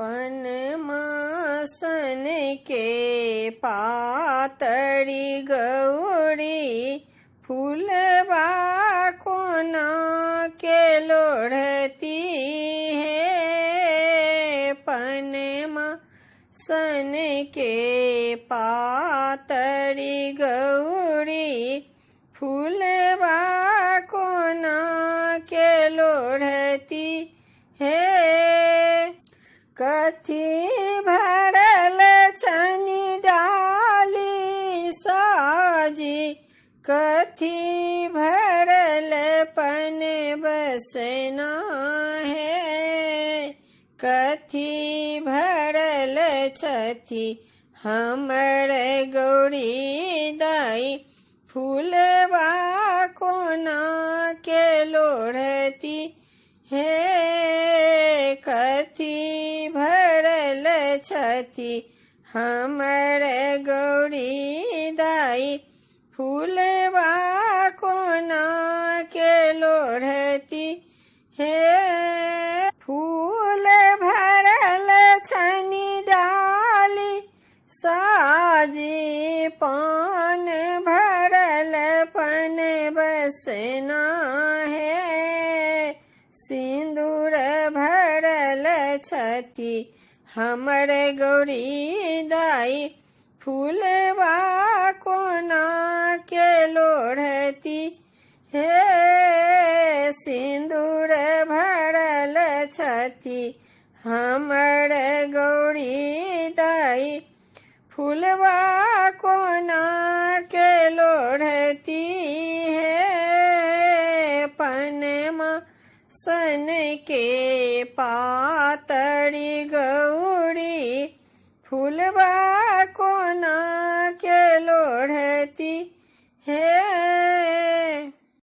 पनमा सन के पातड़ी गौरी फूलबा कोना के लोढ़ती है। पनमा सन के पातड़ी गौरी फूलबा कोना के लोढ़ती है। कथी भरल छनी डाली साजी, कथी भरल पन बसना है। कथी भरल छथी हमर गौरी दाई फूलबा कोना के लोढ़ती है। कथी भरल छथी हमर गौरी दाई फूलबा कोना के लोढ़ती है। फूल भरल छनी डाली साजी, पान भरल पन बसना है। सिंदूर भरल छथी हमर गौरी दाई फूलबा कोना के लोढ़ती है। सिंदूर भरल छथी हमर गौरी दाई फूलबा कोना के लोढ़ती है। पनमा सन के पातड़ी गौरी फूलबा कोना के लोढ़ती है।